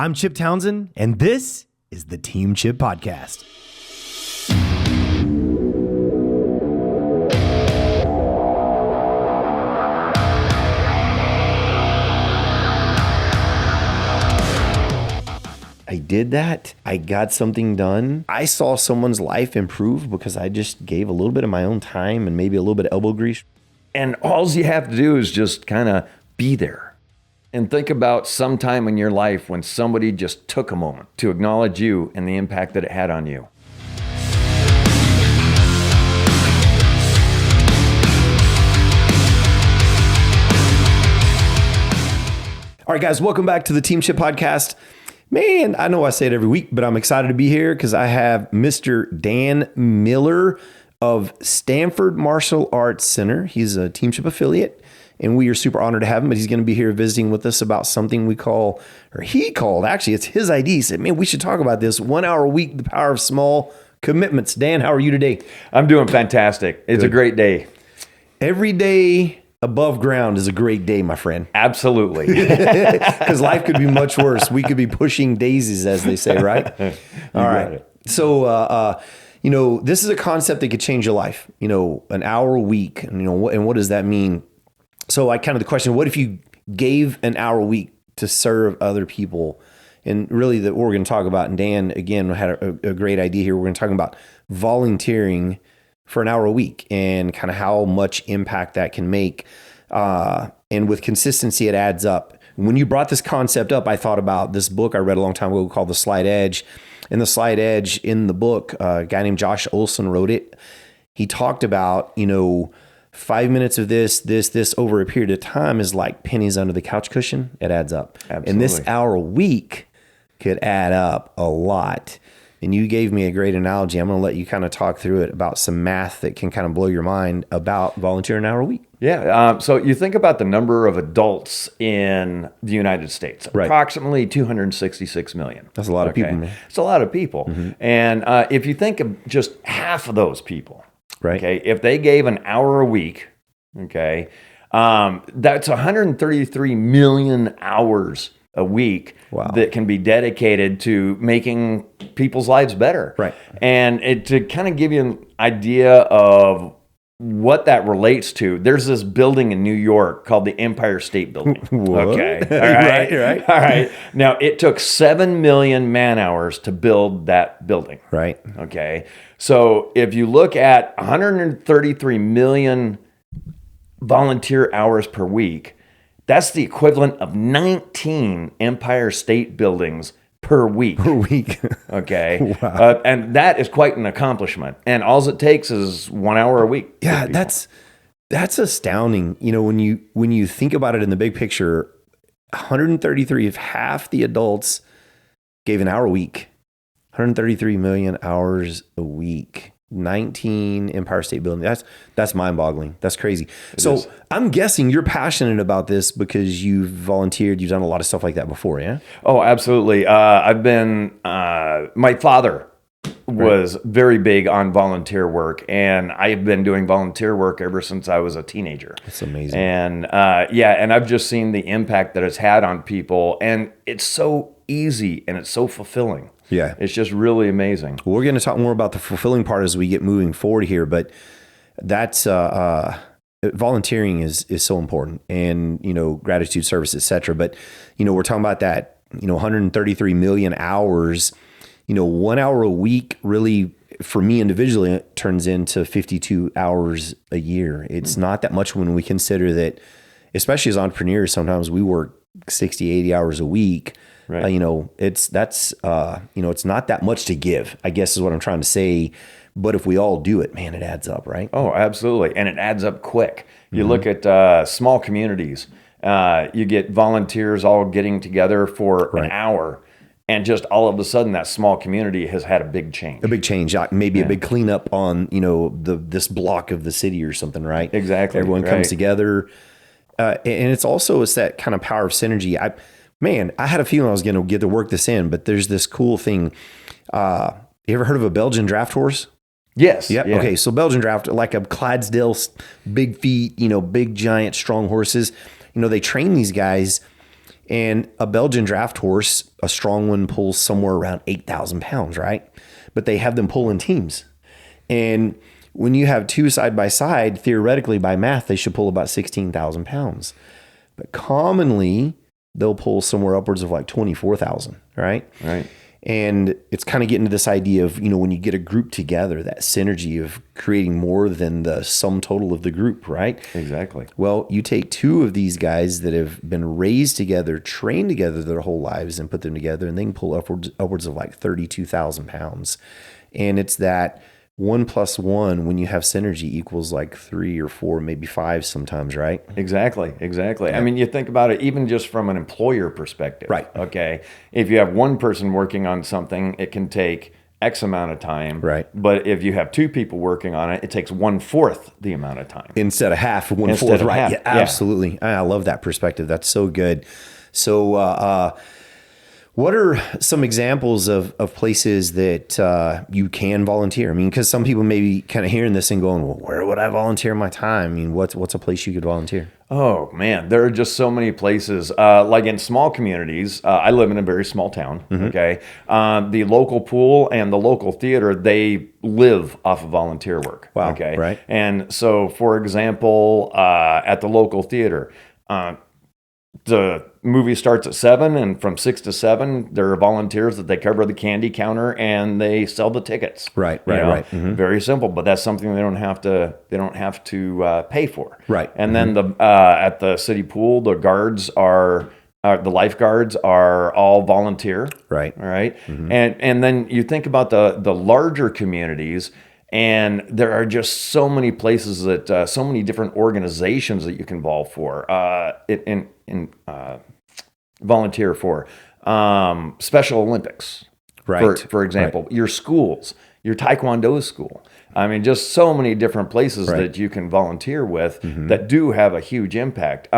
I'm Chip Townsend, and this is the Team Chip Podcast. I did that. I got something done. I saw someone's life improve because I just gave a little bit of my own time and maybe a little bit of elbow grease. And all you have to do is just kind of be there. And think about some time in your life when somebody just took a moment to acknowledge you and the impact that it had on you. All right, guys, welcome back to the Team Chip Podcast. Man, I know I say it every week, but I'm excited to be here because I have Mr. Dan Miller of Stanford Martial Arts Center. He's a Team Chip affiliate, and we are super honored to have him, but he's going to be here visiting with us about something we call, or he called, actually, it's his idea. He said, man, we should talk about this. 1 hour a week, the power of small commitments. Dan, how are you today? I'm doing fantastic. It's a great day. Every day above ground is a great day, my friend. Absolutely. Because life could be much worse. We could be pushing daisies, as they say, right? All right. So, this is a concept that could change your life. An hour a week, and what does that mean? So, the question: what if you gave an hour a week to serve other people? And really, what we're going to talk about. And Dan again had a great idea here. We're going to talk about volunteering for an hour a week and kind of how much impact that can make. And with consistency, it adds up. When you brought this concept up, I thought about this book I read a long time ago called The Slight Edge. And The Slight Edge in the book, a guy named Josh Olson wrote it. He talked about, 5 minutes of this over a period of time is like pennies under the couch cushion. It adds up. Absolutely. And this hour a week could add up a lot. And you gave me a great analogy. I'm going to let you kind of talk through it about some math that can kind of blow your mind about volunteering an hour a week. Yeah. So you think about the number of adults in the United States, right. Approximately 266 million. That's a lot of people, man. It's a lot of people. Mm-hmm. And if you think of just half of those people, right? Okay, if they gave an hour a week, okay, that's 133 million hours a week. Wow. That can be dedicated to making people's lives better. Right. And to kind of give you an idea of what that relates to, there's this building in New York called the Empire State Building. What? Okay. All right. Right. All right. Now, it took 7 million man hours to build that building. Right. Okay. So if you look at 133 million volunteer hours per week, that's the equivalent of 19 Empire State Buildings per week. Per week. Okay. Wow. And that is quite an accomplishment. And all it takes is 1 hour a week. Yeah, that's astounding. When you think about it in the big picture, 133, if half the adults gave an hour a week, 133 million hours a week. 19 Empire State Building. That's mind-boggling. That's crazy. So I'm guessing you're passionate about this because you've volunteered. You've done a lot of stuff like that before, yeah? Oh, absolutely. I've been, my father was very big on volunteer work, and I've been doing volunteer work ever since I was a teenager. That's amazing. And and I've just seen the impact that it's had on people, and it's so easy and it's so fulfilling. Yeah. It's just really amazing. Well, we're going to talk more about the fulfilling part as we get moving forward here, but that's volunteering is so important, and gratitude, service, etc. But we're talking about that 133 million hours. 1 hour a week really, for me individually, it turns into 52 hours a year. It's not that much when we consider that, especially as entrepreneurs, sometimes we work 60, 80 hours a week. Right. It's not that much to give, I guess is what I'm trying to say. But if we all do it, man, it adds up, right? Oh, absolutely. And it adds up quick. You look at small communities, you get volunteers all getting together for an hour. And just all of a sudden, that small community has had a big change. A big change, maybe a big cleanup on, this block of the city or something, right? Exactly. Everyone comes together. And it's that kind of power of synergy. I had a feeling I was going to get to work this in, but there's this cool thing. You ever heard of a Belgian draft horse? Yes. Yep. Yeah. Okay. So Belgian draft, like a Clydesdale, big feet, big, giant, strong horses. They train these guys And a Belgian draft horse, a strong one, pulls somewhere around 8,000 pounds, right? But they have them pull in teams. And when you have two side by side, theoretically by math, they should pull about 16,000 pounds. But commonly, they'll pull somewhere upwards of like 24,000, right? Right. And it's kind of getting to this idea of, when you get a group together, that synergy of creating more than the sum total of the group, right? Exactly. Well, you take two of these guys that have been raised together, trained together their whole lives, and put them together, and they can pull upwards of like 32,000 pounds. And it's that 1 + 1, when you have synergy, equals like 3 or 4, maybe 5 sometimes, right? Exactly. I mean, you think about it even just from an employer perspective. Right. Okay. If you have one person working on something, it can take X amount of time. Right. But if you have two people working on it, it takes 1/4 the amount of time. Instead of half, 1/4, Instead of right? half, Yeah, yeah. absolutely. I love that perspective. That's so good. So, what are some examples of places that you can volunteer? I mean, because some people may be kind of hearing this and going, well, where would I volunteer my time? I mean, what's a place you could volunteer? Oh, man, there are just so many places. Like in small communities, I live in a very small town, okay? The local pool and the local theater, they live off of volunteer work, Wow, okay? right. And so, for example, at the local theater, the movie starts at 7, and from 6 to 7, there are volunteers that they cover the candy counter and they sell the tickets. Right. Very simple, but that's something they don't have to pay for. Right. And then at the city pool, the lifeguards are all volunteer. Right. All right. And then you think about the larger communities. And there are just so many places that, so many different organizations that you can volunteer for. Special Olympics, Right. For example, your schools, your Taekwondo school. I mean, just so many different places that you can volunteer with that do have a huge impact.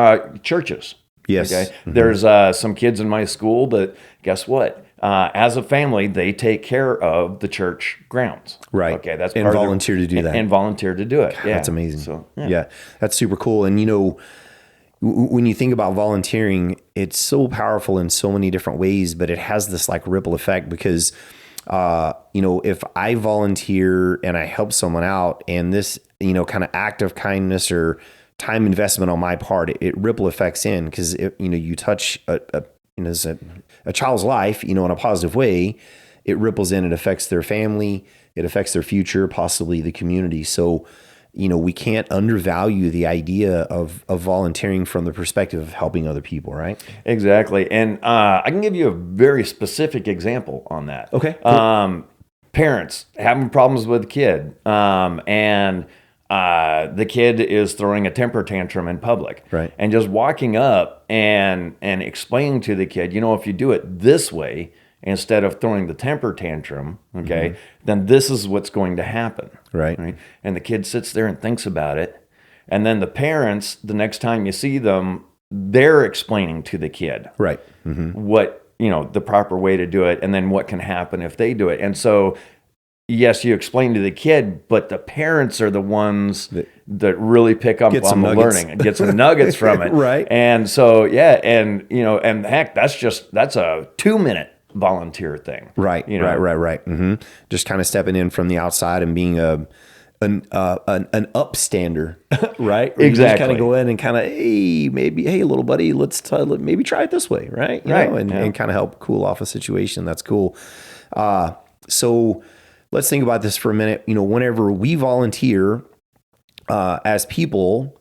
Churches. Yes. Okay. There's some kids in my school that, guess what? As a family, they take care of the church grounds. Right. Okay. That's and part volunteer to do that. And volunteer to do it. Yeah. That's amazing. So, yeah, that's super cool. And when you think about volunteering, it's so powerful in so many different ways, but it has this like ripple effect because, if I volunteer and I help someone out and this, kind of act of kindness or time investment on my part, it ripple effects in because, you touch a child's life, in a positive way, it ripples in, it affects their family, it affects their future, possibly the community. So, we can't undervalue the idea of volunteering from the perspective of helping other people, right? Exactly. And I can give you a very specific example on that. Okay. Cool. Parents having problems with the kid, and the kid is throwing a temper tantrum in public. Right. And just walking up and explaining to the kid, if you do it this way, instead of throwing the temper tantrum, okay, then this is what's going to happen. Right. And the kid sits there and thinks about it. And then the parents, the next time you see them, they're explaining to the kid Right. what, the proper way to do it, and then what can happen if they do it. And so, yes, you explain to the kid, but the parents are the ones that really pick up on the learning and get some nuggets from it. Right. And so, and heck, that's a 2-minute volunteer thing. Right. Right. Just kind of stepping in from the outside and being an upstander, right? Where you just kind of go in and kind of, hey, little buddy, let's maybe try it this way, right? And kind of help cool off a situation. That's cool. So let's think about this for a minute. Whenever we volunteer as people,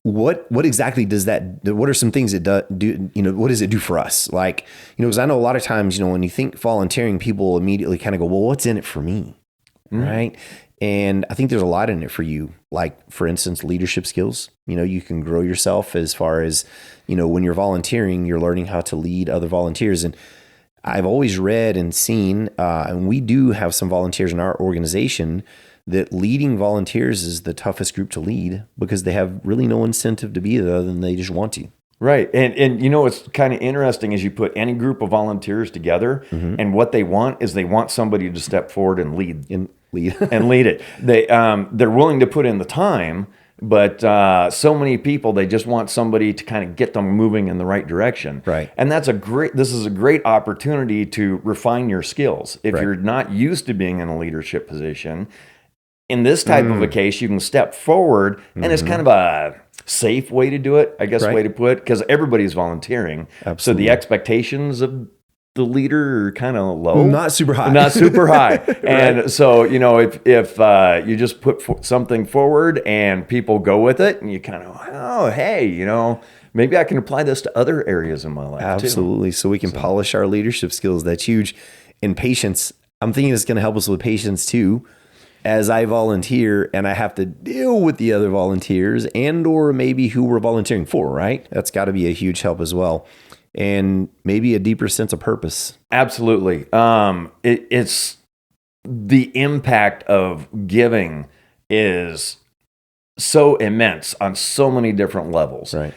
what exactly does that do? What are some things it do? What does it do for us? Like, because I know a lot of times, when you think volunteering, people immediately kind of go, well, what's in it for me? Right. And I think there's a lot in it for you. Like, for instance, leadership skills. You can grow yourself as far as, when you're volunteering, you're learning how to lead other volunteers. And I've always read and seen, and we do have some volunteers in our organization, that leading volunteers is the toughest group to lead because they have really no incentive to be there other than they just want to. Right. And what's kind of interesting is you put any group of volunteers together and what they want is they want somebody to step forward and lead. And lead it. They're willing to put in the time, But so many people, they just want somebody to kind of get them moving in the right direction. Right. And this is a great opportunity to refine your skills. If you're not used to being in a leadership position, in this type of a case, you can step forward, and it's kind of a safe way to do it, I guess, way to put it, because everybody's volunteering. Absolutely. So the expectations of the leader are kind of low. Not super high. Not super high. And so, if you just put something forward and people go with it, and you kind of, oh, hey, maybe I can apply this to other areas in my life too. Absolutely. So we can polish our leadership skills. That's huge. And patience. I'm thinking it's going to help us with patience too. As I volunteer and I have to deal with the other volunteers and or maybe who we're volunteering for, right? That's got to be a huge help as well. And maybe a deeper sense of purpose. Absolutely. It's the impact of giving is so immense on so many different levels. Right.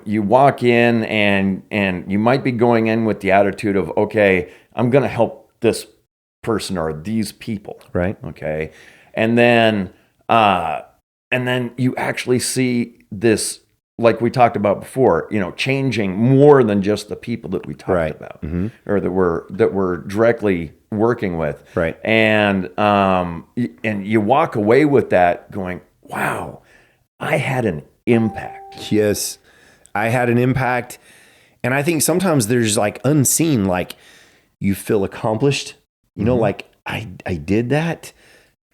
You walk in and you might be going in with the attitude of, okay, I'm going to help this person or these people. Right. Okay. And then you actually see this, like we talked about before, changing more than just the people that we talked about or that we're directly working with. Right. And you walk away with that going, wow, I had an impact. Yes, I had an impact. And I think sometimes there's like unseen, like you feel accomplished, like I did that.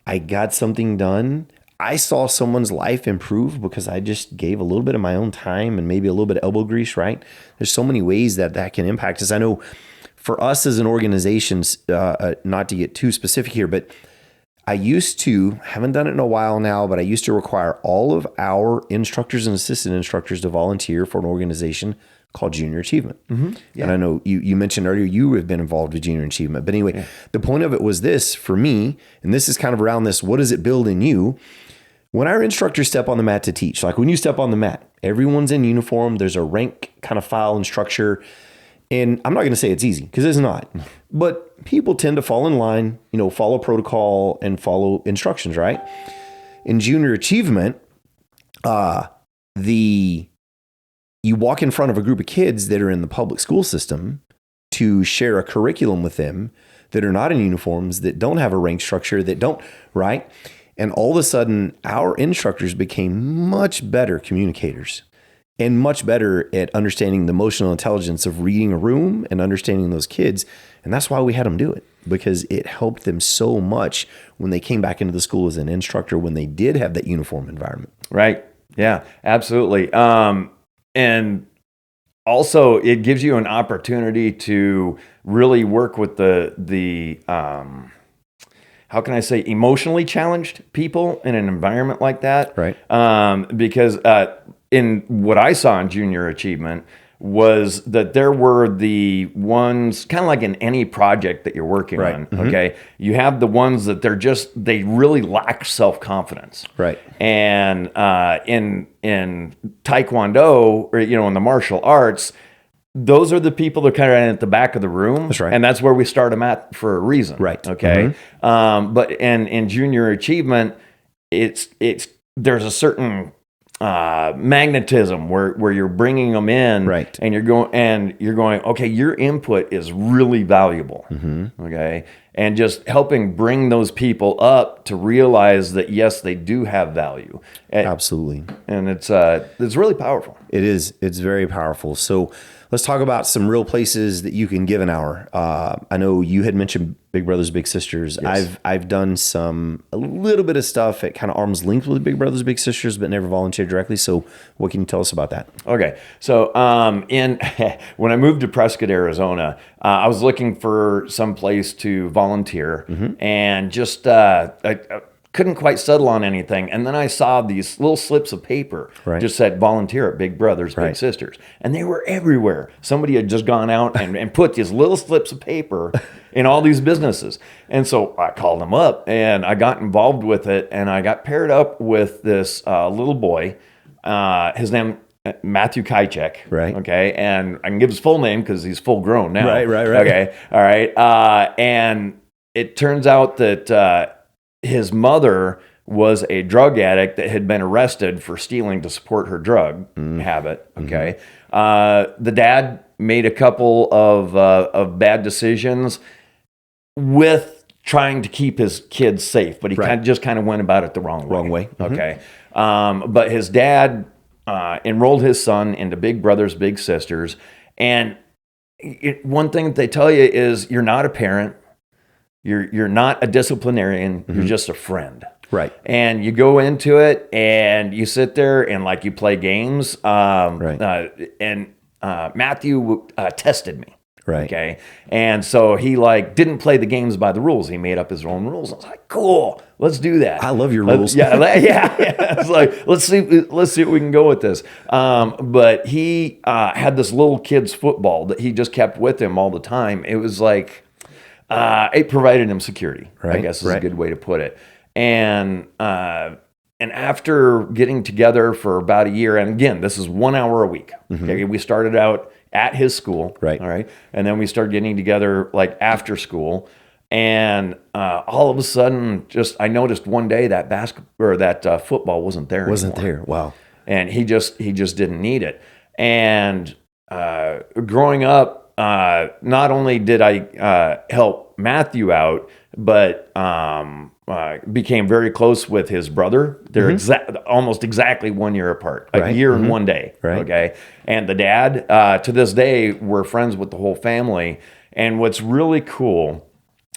I got something done. I saw someone's life improve because I just gave a little bit of my own time and maybe a little bit of elbow grease, right? There's so many ways that can impact us. I know for us as an organization, not to get too specific here, but I haven't done it in a while now, but I used to require all of our instructors and assistant instructors to volunteer for an organization called Junior Achievement. Yeah. And I know you mentioned earlier you have been involved with Junior Achievement. But anyway, the point of it was this for me, and this is kind of around this, what does it build in you? When our instructors step on the mat to teach, like when you step on the mat, everyone's in uniform, there's a rank kind of file and structure. And I'm not going to say it's easy because it's not, but people tend to fall in line, follow protocol and follow instructions, right? In Junior Achievement, you walk in front of a group of kids that are in the public school system to share a curriculum with them that are not in uniforms, that don't have a rank structure, that don't, right? And all of a sudden, our instructors became much better communicators and much better at understanding the emotional intelligence of reading a room and understanding those kids. And that's why we had them do it, because it helped them so much when they came back into the school as an instructor, when they did have that uniform environment. Right. Yeah, absolutely. And also it gives you an opportunity to really work with the how can I say, emotionally challenged people in an environment like that. Right. Because in what I saw in Junior Achievement was that there were the ones, kind of like in any project that you're working on, okay? You have the ones that they really lack self-confidence. Right. And in Taekwondo, or, in the martial arts, those are the people that are kind of at the back of the room. That's right. And that's where we start them at for a reason. Right. Okay. But in Junior Achievement, there's a certain magnetism where you're bringing them in, right? And you're going, okay, your input is really valuable, okay, and just helping bring those people up to realize that yes, they do have value. Absolutely, and it's really powerful. It is. It's very powerful. So let's talk about some real places that you can give an hour. I know you had mentioned Big Brothers Big Sisters. Yes. I've done a little bit of stuff at kind of arm's length with Big Brothers Big Sisters, but never volunteered directly. So what can you tell us about that? Okay, so when I moved to Prescott, Arizona, I was looking for some place to volunteer, and just I couldn't quite settle on anything. And then I saw these little slips of paper, just said volunteer at Big Brothers Big Sisters, and they were everywhere. Somebody had just gone out and put these little slips of paper in all these businesses. And so I called them up and I got involved with it, and I got paired up with this little boy. His name Matthew Kajcek. Right. Okay. And I can give his full name because he's full grown now. Right. Okay. All right. And it turns out that his mother was a drug addict that had been arrested for stealing to support her drug habit. Okay. The dad made a couple of bad decisions with trying to keep his kids safe, but he kind of went about it the wrong way. Okay. But his dad enrolled his son into Big Brothers Big Sisters, and one thing that they tell you is you're not a parent, you're not a disciplinarian, you're just a friend. Right. And you go into it and you sit there and like you play games. And Matthew tested me. Right. Okay. And so he like didn't play the games by the rules. He made up his own rules. I was like, cool, let's do that. I love your rules. Yeah. It's like, let's see if we can go with this. But he had this little kid's football that he just kept with him all the time. It was like, it provided him security, I guess is a good way to put it. And after getting together for about a year, and again, this is 1 hour a week. Okay, we started out at his school, right? All right, and then we started getting together like after school, and all of a sudden, I noticed one day that football wasn't there. Wasn't anymore. there? Wow. And he just didn't need it. And growing up, not only did I help Matthew out, but became very close with his brother. They're almost exactly 1 year apart, a year and 1 day. Right. Okay. And the dad, to this day, we're friends with the whole family. And what's really cool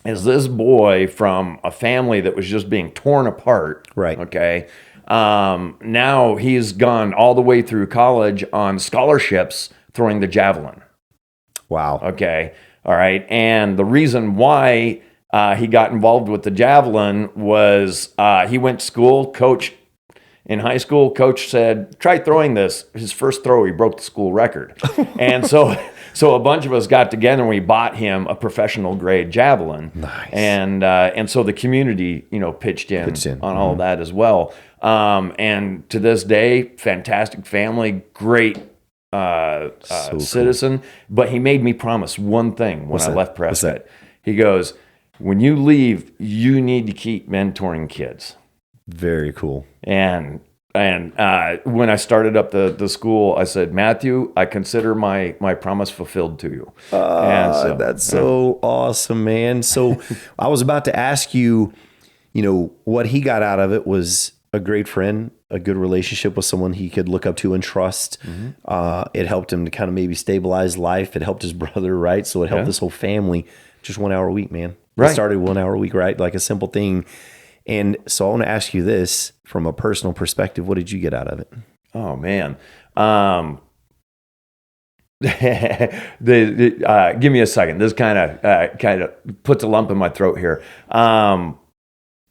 is this boy from a family that was just being torn apart. Right. Okay. Now he's gone all the way through college on scholarships throwing the javelin. Wow. Okay. All right. And the reason why he got involved with the javelin was he went to school. Coach in high school, coach said, try throwing this. His first throw, he broke the school record. And so a bunch of us got together and we bought him a professional grade javelin. Nice. And so the community, pitched in on all of that as well. And to this day, fantastic family, great citizen. Cool. But he made me promise one thing when I left Prescott. He goes, when you leave, you need to keep mentoring kids. Very cool. And when I started up the school, I said, Matthew, I consider my promise fulfilled to you. That's so awesome, man. So I was about to ask you, what he got out of it was a great friend, a good relationship with someone he could look up to and trust. It helped him to kind of maybe stabilize life. It helped his brother, right? So it helped this whole family. Just 1 hour a week, man. Right. It started 1 hour a week, right? Like a simple thing. And so I want to ask you this from a personal perspective. What did you get out of it? Oh, man. Give me a second. This kind of puts a lump in my throat here.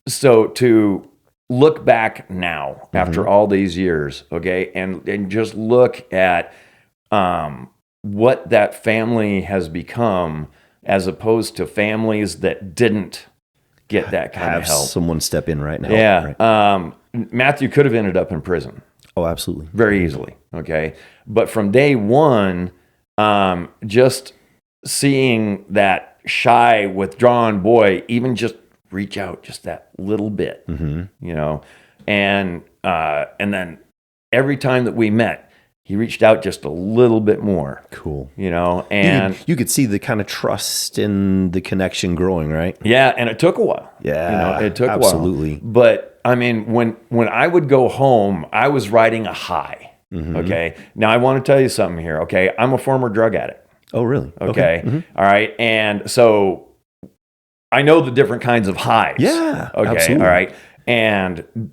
So to look back now after all these years, okay, and just look at what that family has become as opposed to families that didn't get that kind of help. Someone step in right now. Yeah. Right. Matthew could have ended up in prison. Oh, absolutely. Very easily. Okay. But from day one, just seeing that shy, withdrawn boy, even just reach out just that little bit, and then every time that we met, he reached out just a little bit more. Cool. And you could see the kind of trust and the connection growing, right? Yeah. And it took a while. Yeah. It took absolutely. a while. But I mean, when I would go home, I was riding a high. Okay. Now I want to tell you something here. Okay. I'm a former drug addict. Oh, really? Okay. All right. And so I know the different kinds of highs. Yeah. Okay. Absolutely. All right. And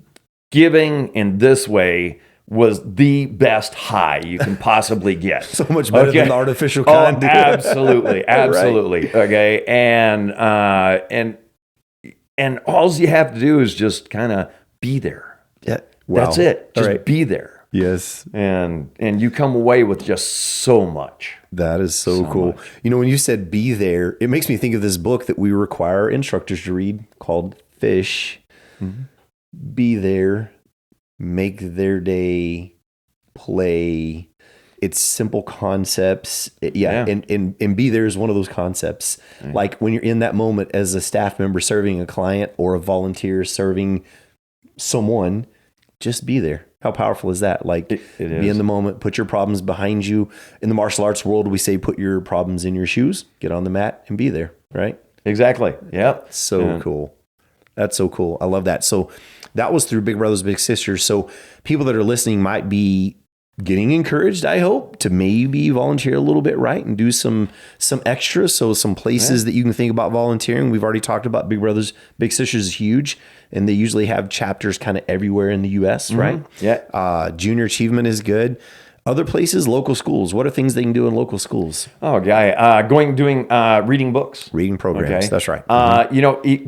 giving in this way was the best high you can possibly get. So much better than the artificial kind. Oh, absolutely. Absolutely. Right. Okay. And all you have to do is just kind of be there. Yeah. Wow. That's it. Just be there. Yes. And you come away with just so much. That is so cool. Much. When you said be there, it makes me think of this book that we require instructors to read called Fish. Be there, make their day, play. It's simple concepts. And be there is one of those concepts. Like when you're in that moment as a staff member serving a client or a volunteer serving someone, just be there. How powerful is that? Like, it be is. in the moment, put your problems behind you. In the martial arts world, we say, put your problems in your shoes, get on the mat and be there, right? Exactly. Yep. So cool. That's so cool. I love that. So that was through Big Brothers Big Sisters. So people that are listening might be getting encouraged, I hope, to maybe volunteer a little bit, right? And do some extra. So some places that you can think about volunteering. We've already talked about Big Brothers Big Sisters is huge, and they usually have chapters kind of everywhere in the US, right? Yeah. Junior Achievement is good. Other places, local schools. What are things they can do in local schools? Oh, doing reading books. Reading programs. Okay. That's right.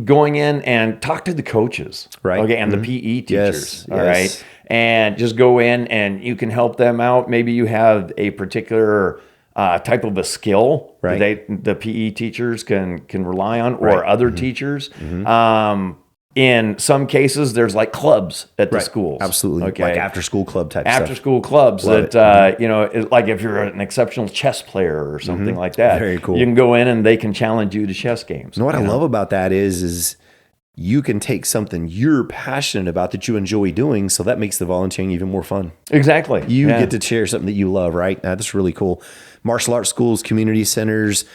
Going in and talk to the coaches. Right. Okay. And the PE teachers. Yes. All right. And just go in and you can help them out. Maybe you have a particular type of a skill Right. that the PE teachers can rely on, or Right. other teachers. In some cases, there's like clubs at the schools. Absolutely. Okay. Like after school club type After stuff. school clubs Love that, like if you're an exceptional chess player or something like that, Very cool. you can go in and they can challenge you to chess games. And what I love about that is you can take something you're passionate about that you enjoy doing. So that makes the volunteering even more fun. Exactly. You get to share something that you love, right? That's really cool. Martial arts schools, community centers,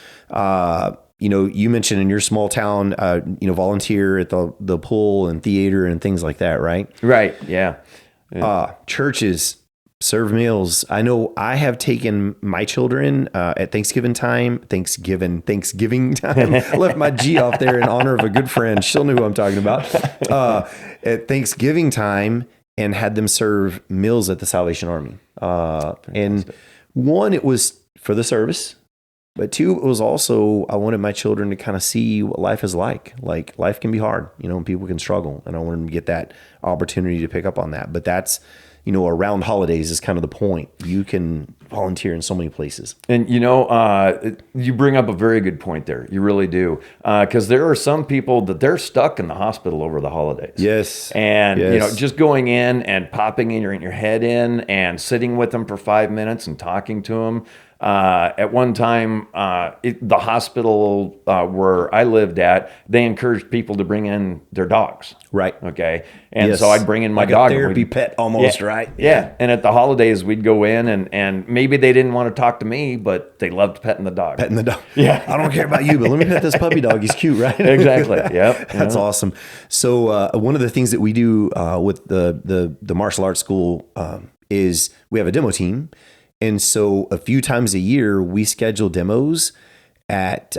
you mentioned in your small town, volunteer at the pool and theater and things like that, right? Right. Yeah. Churches serve meals. I know I have taken my children at Thanksgiving time. I left my G off there in honor of a good friend. She'll know who I'm talking about. At Thanksgiving time, and had them serve meals at the Salvation Army. And one, it was for the service. But two, it was also, I wanted my children to kind of see what life is like. Like, life can be hard, and people can struggle. And I wanted them to get that opportunity to pick up on that. But that's, around holidays is kind of the point. You can volunteer in so many places. And, you bring up a very good point there. You really do. Because there are some people that they're stuck in the hospital over the holidays. Yes. And, just going in and popping in your head in and sitting with them for 5 minutes and talking to them. At one time, the hospital where I lived at, they encouraged people to bring in their dogs. Right. Okay. And so I'd bring in my like dog. A therapy pet almost, right? Yeah. And at the holidays, we'd go in and maybe they didn't want to talk to me, but they loved petting the dog. Petting the dog. Yeah. I don't care about you, but let me pet this puppy dog. He's cute, right? Exactly. Yep. That's awesome. So one of the things that we do with the martial arts school is we have a demo team. And so a few times a year, we schedule demos at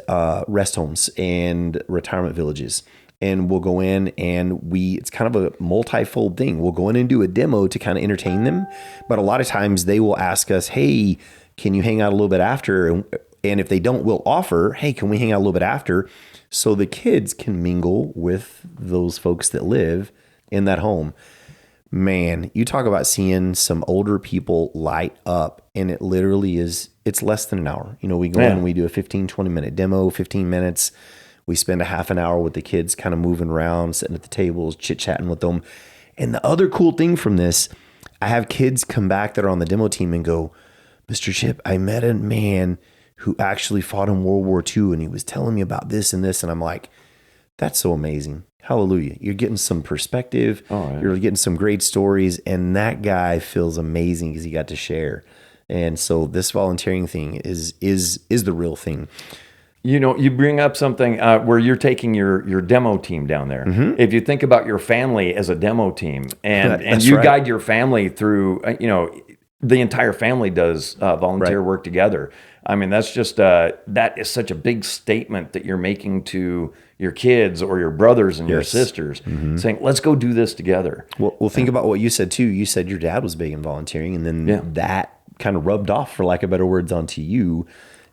rest homes and retirement villages. And we'll go in and it's kind of a multi-fold thing. We'll go in and do a demo to kind of entertain them. But a lot of times they will ask us, hey, can you hang out a little bit after? And if they don't, we'll offer, hey, can we hang out a little bit after? So the kids can mingle with those folks that live in that home. Man, you talk about seeing some older people light up, and it literally it's less than an hour. We go in and we do a 15, 20 minute demo, 15 minutes. We spend a half an hour with the kids kind of moving around, sitting at the tables, chit-chatting with them. And the other cool thing from this, I have kids come back that are on the demo team and go, Mr. Chip, I met a man who actually fought in World War II, and he was telling me about this and this. And I'm like, that's so amazing. Hallelujah. You're getting some perspective. Right. You're getting some great stories. And that guy feels amazing because he got to share. And so this volunteering thing is the real thing. You bring up something where you're taking your demo team down there. Mm-hmm. If you think about your family as a demo team and you guide your family through, the entire family does volunteer work together. I mean, that's just, that is such a big statement that you're making to your kids or your brothers and your sisters, saying, let's go do this together. Well, think about what you said too. You said your dad was big in volunteering, and then that kind of rubbed off, for lack of better words, onto you,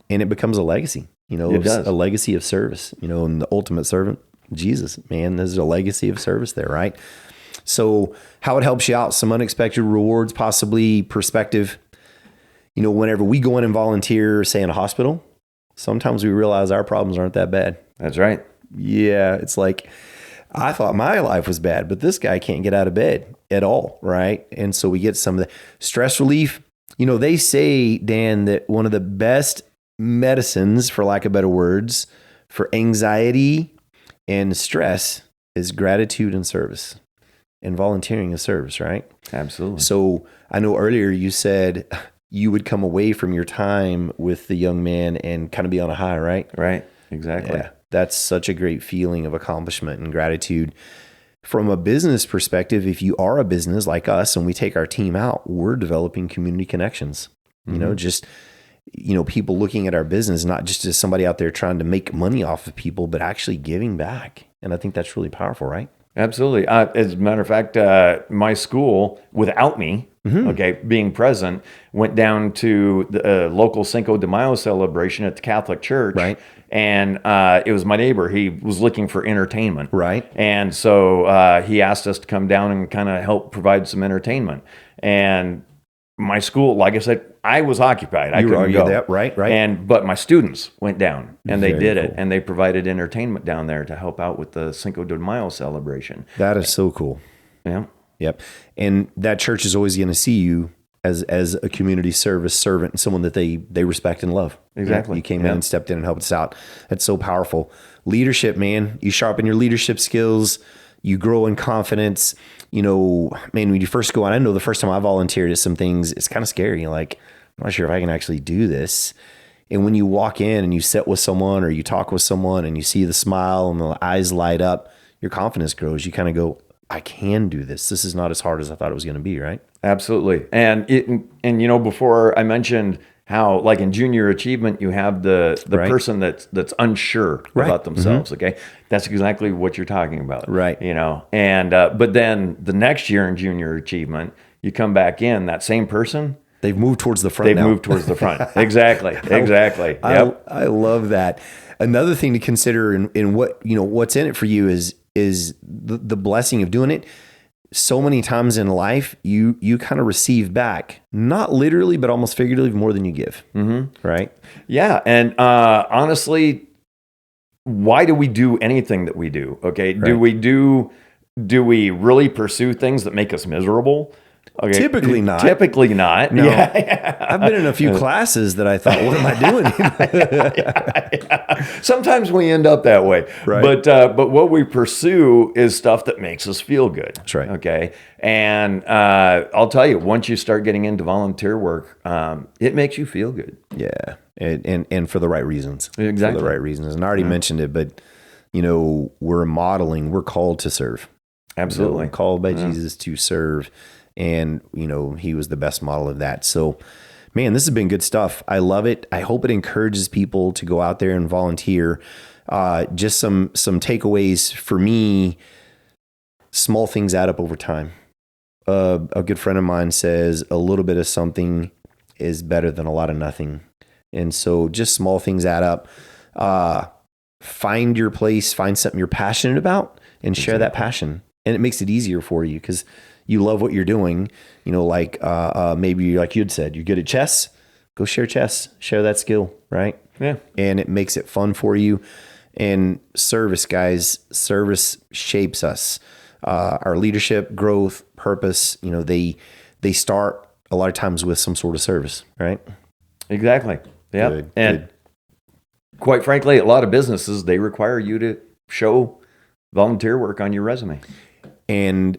and it becomes a legacy. It does. A legacy of service, and the ultimate servant, Jesus, man, there's a legacy of service there, right? So how it helps you out, some unexpected rewards, possibly perspective. Whenever we go in and volunteer, say in a hospital, sometimes we realize our problems aren't that bad. That's right. Yeah. It's like, I thought my life was bad, but this guy can't get out of bed at all. Right. And so we get some of the stress relief. They say, Dan, that one of the best medicines, for lack of better words, for anxiety and stress is gratitude and service. and volunteering is service, right? Absolutely. So I know earlier you said you would come away from your time with the young man and kind of be on a high, right? Right. Exactly. Yeah. That's such a great feeling of accomplishment and gratitude. From a business perspective, if you are a business like us and we take our team out, we're developing community connections. You know, just, people looking at our business, not just as somebody out there trying to make money off of people, but actually giving back. And I think that's really powerful, right? Absolutely. As a matter of fact, my school, without me, being present, went down to the local Cinco de Mayo celebration at the Catholic Church. Right. And it was my neighbor. He was looking for entertainment. Right. And so he asked us to come down and kind of help provide some entertainment. And my school, like I said, I was occupied. I couldn't go. That, right. But my students went down and they did it, cool. and they provided entertainment down there to help out with the Cinco de Mayo celebration. That is so cool. Yeah. Yep. And that church is always going to see you as a community service servant and someone that they respect and love. Exactly. You came in and stepped in and helped us out. That's so powerful. Leadership, man. You sharpen your leadership skills. You grow in confidence. Man, when you first go on, I know the first time I volunteered at some things, it's kind of scary. Like, I'm not sure if I can actually do this. And when you walk in and you sit with someone or you talk with someone and you see the smile and the eyes light up, your confidence grows. You kind of go, I can do this. This is not as hard as I thought it was going to be, right? Absolutely. And before I mentioned how, like in junior achievement, you have the Right. person that's unsure Right. about themselves. Okay, that's exactly what you're talking about, Right. And but then the next year in junior achievement, you come back in, that same person, They've moved towards the front they've now. moved towards the front. Exactly. Exactly. Yep. I love that. Another thing to consider in what, what's in it for you is the blessing of doing it. So many times in life, you kind of receive back, not literally, but almost figuratively, more than you give. Mm-hmm. Right? Yeah. And honestly, why do we do anything that we do? Okay. Right. Do we really pursue things that make us miserable? Okay. Typically not. Typically not. No. Yeah. I've been in a few classes that I thought, what am I doing? Sometimes we end up that way. Right. But what we pursue is stuff that makes us feel good. That's right. Okay. And I'll tell you, once you start getting into volunteer work, it makes you feel good. Yeah. And for the right reasons. Exactly. For the right reasons. And I already mentioned it, but, we're called to serve. Absolutely. Called by Jesus to serve. And, he was the best model of that. So, man, this has been good stuff. I love it. I hope it encourages people to go out there and volunteer. Just some takeaways for me. Small things add up over time. A good friend of mine says a little bit of something is better than a lot of nothing. And so just small things add up. Find your place, find something you're passionate about, and share that passion. And it makes it easier for you because you love what you're doing. Maybe like you'd said, you're good at chess, go share chess, share that skill, right? Yeah. And it makes it fun for you. And service, guys, service shapes us. Our leadership, growth, purpose, they start a lot of times with some sort of service, right? Exactly. Yeah. Good, and good. Quite frankly, a lot of businesses, they require you to show volunteer work on your resume. And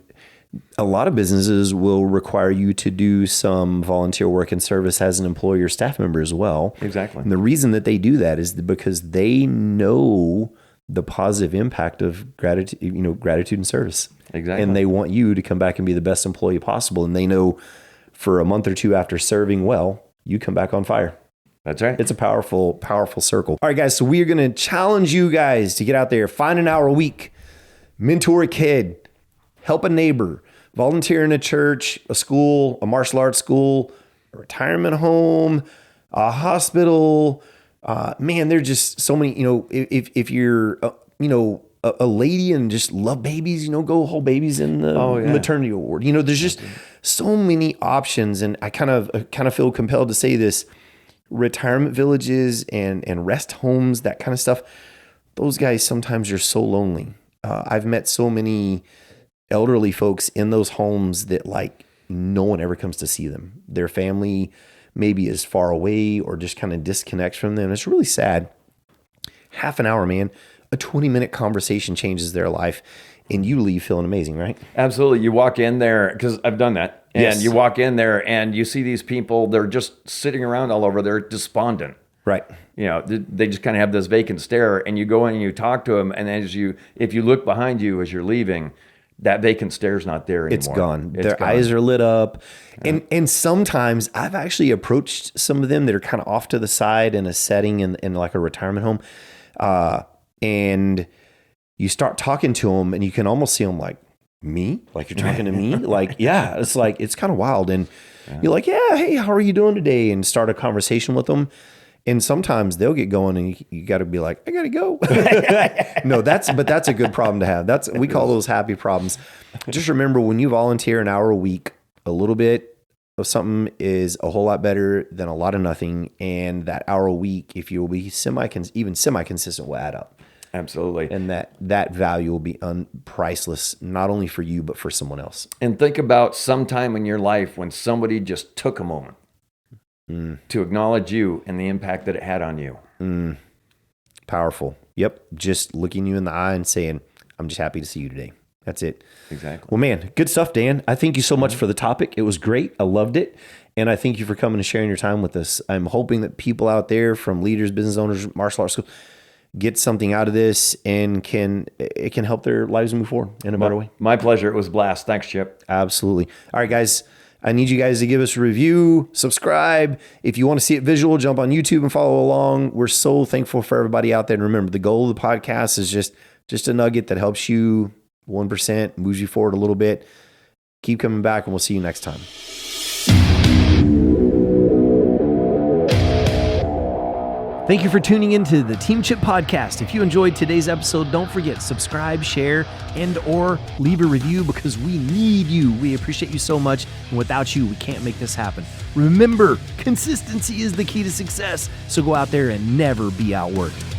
a lot of businesses will require you to do some volunteer work and service as an employee or staff member as well. Exactly. And the reason that they do that is because they know the positive impact of gratitude and service. Exactly. And they want you to come back and be the best employee possible. And they know for a month or two after serving well, you come back on fire. That's right. It's a powerful, powerful circle. All right, guys. So we are going to challenge you guys to get out there, find an hour a week, mentor a kid, help a neighbor, volunteer in a church, a school, a martial arts school, a retirement home, a hospital. Man, there's just so many, if you're, a lady and just love babies, go hold babies in the maternity ward. There's just so many options. And I kind of feel compelled to say this. Retirement villages and rest homes, that kind of stuff. Those guys sometimes are so lonely. I've met so many elderly folks in those homes that no one ever comes to see them. Their family maybe is far away or just kind of disconnects from them. It's really sad. Half an hour, man, a 20-minute conversation changes their life. and you leave feeling amazing, right? Absolutely. You walk in there, because I've done that. And Yes. you walk in there and you see these people, they're just sitting around all over. They're despondent. Right. You know, they just kind of have this vacant stare, and you go in and you talk to them. And if you look behind you as you're leaving, that vacant stare is not there anymore. It's gone. It's Their gone. eyes are lit up. And sometimes I've actually approached some of them that are kind of off to the side in a setting in like a retirement home. And you start talking to them and you can almost see them like, me? Like you're talking to me? Like, yeah, it's like, it's kind of wild. And you're like, yeah, hey, how are you doing today? And start a conversation with them. And sometimes they'll get going and you got to be like, I got to go. No, that's a good problem to have. We call those happy problems. Just remember, when you volunteer an hour a week, a little bit of something is a whole lot better than a lot of nothing. And that hour a week, if you'll be semi-consistent, will add up. Absolutely. And that value will be priceless, not only for you, but for someone else. And think about some time in your life when somebody just took a moment to acknowledge you and the impact that it had on you. Powerful. Yep. Just looking you in the eye and saying, I'm just happy to see you today. That's it. Exactly. Well, man, good stuff, Dan. I thank you so much for the topic. It was great. I loved it. And I thank you for coming and sharing your time with us. I'm hoping that people out there, from leaders, business owners, martial arts schools, get something out of this and it can help their lives move forward in a better way. My pleasure. It was a blast. Thanks, Chip. Absolutely. All right, guys. I need you guys to give us a review, subscribe. If you want to see it visual, jump on YouTube and follow along. We're so thankful for everybody out there. And remember, the goal of the podcast is just a nugget that helps you 1%, moves you forward a little bit. Keep coming back, and we'll see you next time. Thank you for tuning into the Team Chip Podcast. If you enjoyed today's episode, don't forget, subscribe, share, and or leave a review, because we need you. We appreciate you so much. And without you, we can't make this happen. Remember, consistency is the key to success. So go out there and never be outworked.